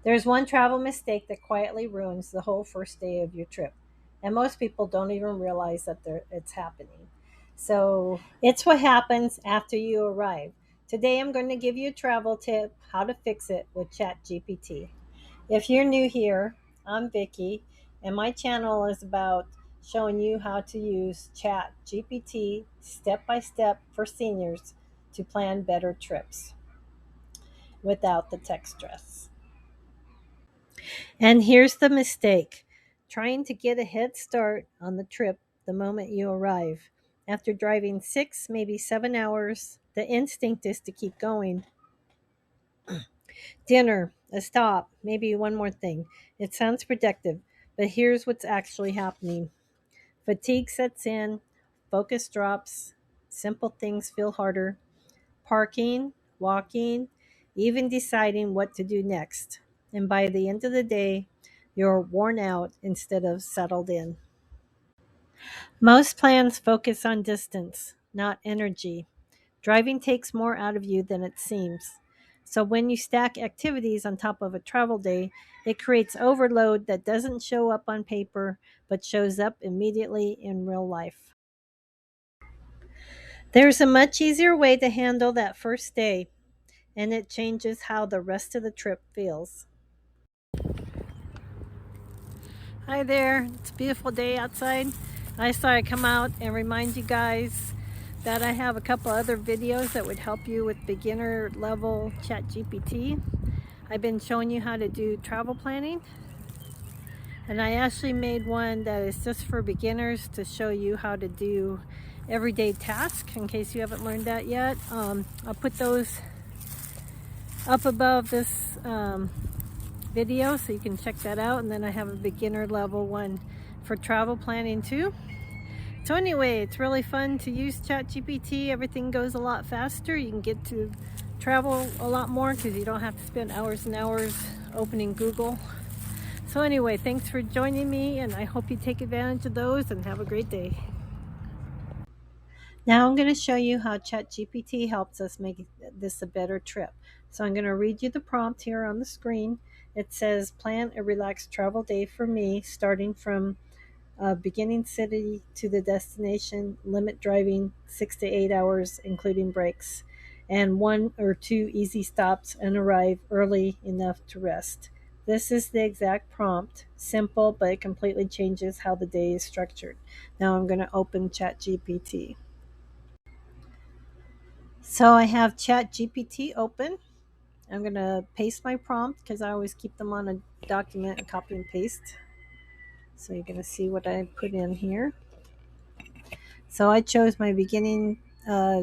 There's one travel mistake that quietly ruins the whole first day of your trip, and most people don't even realize that it's happening. So it's what happens after you arrive. Today, I'm going to give you a travel tip how to fix it with ChatGPT. If you're new here, I'm Vicky, and my channel is about showing you how to use ChatGPT step by step for seniors to plan better trips without the tech stress. And here's the mistake: trying to get a head start on the trip the moment you arrive. After driving 6, maybe 7 hours, the instinct is to keep going. Dinner, a stop, maybe one more thing. It sounds productive, but here's what's actually happening. Fatigue sets in, focus drops, simple things feel harder. Parking, walking, even deciding what to do next. And by the end of the day, you're worn out instead of settled in. Most plans focus on distance, not energy. Driving takes more out of you than it seems. So when you stack activities on top of a travel day, it creates overload that doesn't show up on paper but shows up immediately in real life. There's a much easier way to handle that first day, and it changes how the rest of the trip feels. Hi there, it's a beautiful day outside. I thought I'd come out and remind you guys that I have a couple other videos that would help you with beginner level ChatGPT. I've been showing you how to do travel planning, and I actually made one that is just for beginners to show you how to do everyday tasks in case you haven't learned that yet. I'll put those up above this video so you can check that out, and then I have a beginner level one for travel planning too. So anyway, it's really fun to use ChatGPT. Everything goes a lot faster. You can get to travel a lot more because you don't have to spend hours and hours opening Google. So anyway, thanks for joining me, and I hope you take advantage of those and have a great day. Now I'm going to show you how ChatGPT helps us make this a better trip. So I'm going to read you the prompt here on the screen. It says, plan a relaxed travel day for me, starting from beginning city to the destination, limit driving 6 to 8 hours, including breaks, and 1 or 2 easy stops, and arrive early enough to rest. This is the exact prompt, simple, but it completely changes how the day is structured. Now I'm going to open ChatGPT. So I have ChatGPT open. I'm going to paste my prompt because I always keep them on a document and copy and paste. So you're going to see what I put in here. So I chose my beginning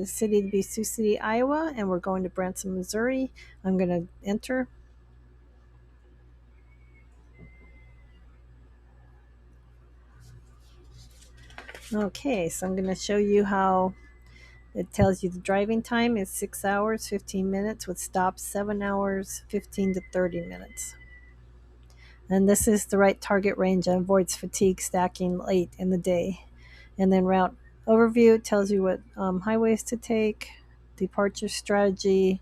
city to be Sioux City, Iowa, and we're going to Branson, Missouri. I'm going to enter. Okay, so I'm going to show you how it tells you the driving time is 6 hours, 15 minutes with stops 7 hours, 15 to 30 minutes. And this is the right target range and avoids fatigue stacking late in the day. And then route overview tells you what highways to take, departure strategy,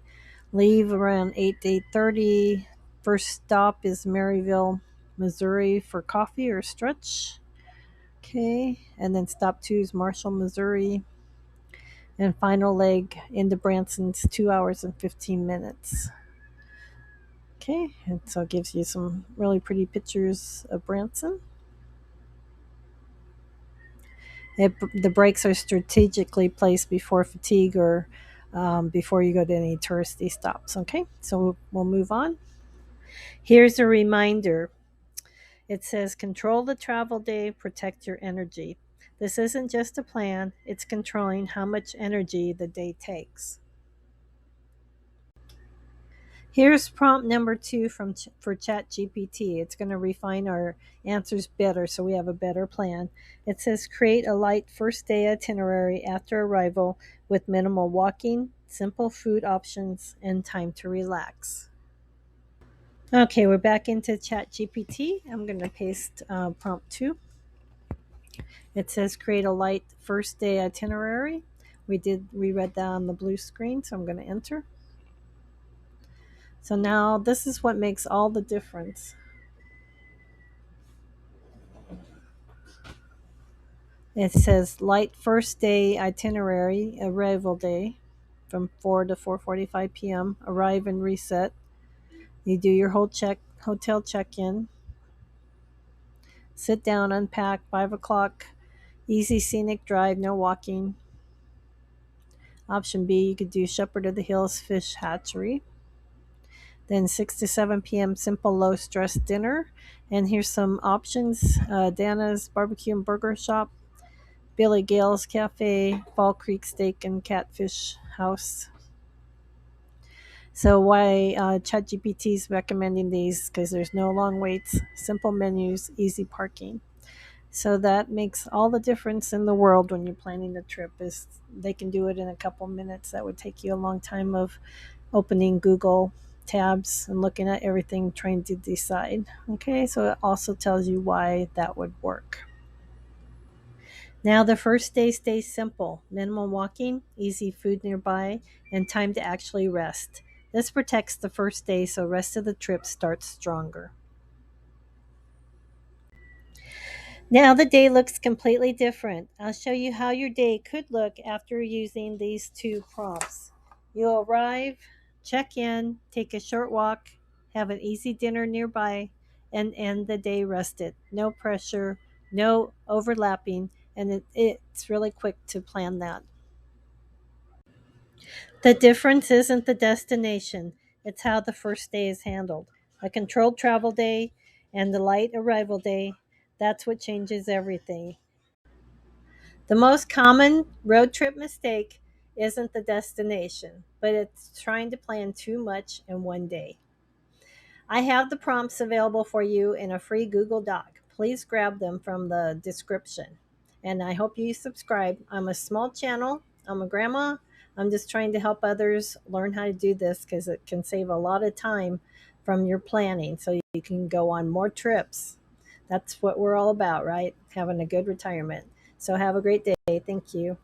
leave around 8 to 8:30. First stop is Maryville, Missouri for coffee or stretch. Okay, and then stop 2 is Marshall, Missouri. And final leg into Branson's 2 hours and 15 minutes. Okay, and so it gives you some really pretty pictures of Branson. The breaks are strategically placed before fatigue or before you go to any touristy stops. Okay, so we'll move on. Here's a reminder. It says control the travel day, protect your energy. This isn't just a plan, it's controlling how much energy the day takes. Here's prompt number 2 for ChatGPT. It's going to refine our answers better so we have a better plan. It says create a light first day itinerary after arrival with minimal walking, simple food options, and time to relax. Okay, we're back into ChatGPT. I'm going to paste prompt 2. It says create a light first day itinerary. We read that on the blue screen, so I'm going to enter. So now this is what makes all the difference. It says light first day itinerary, arrival day from 4 to 4:45 p.m. Arrive and reset. You do your hotel check-in, sit down, unpack, 5 o'clock, easy scenic drive, no walking. Option B, you could do Shepherd of the Hills Fish Hatchery. Then 6 to 7 p.m., simple low stress dinner. And here's some options: Dana's Barbecue and Burger Shop, Billy Gale's Cafe, Fall Creek Steak and Catfish House. So why ChatGPT is recommending these? Because there's no long waits, simple menus, easy parking. So that makes all the difference in the world when you're planning a trip. Is they can do it in a couple minutes. That would take you a long time of opening Google tabs and looking at everything, trying to decide. Okay, so it also tells you why that would work. Now, the first day stays simple: minimal walking, easy food nearby, and time to actually rest. This protects the first day so rest of the trip starts stronger. Now the day looks completely different. I'll show you how your day could look after using these two prompts. You'll arrive, check in, take a short walk, have an easy dinner nearby, and end the day rested. No pressure, no overlapping, and it's really quick to plan that. The difference isn't the destination, it's how the first day is handled. A controlled travel day and the light arrival day, that's what changes everything. The most common road trip mistake isn't the destination, but it's trying to plan too much in one day. I have the prompts available for you in a free Google Doc. Please grab them from the description. And I hope you subscribe. I'm a small channel. I'm a grandma. I'm just trying to help others learn how to do this because it can save a lot of time from your planning so you can go on more trips. That's what we're all about, right? Having a good retirement. So have a great day. Thank you.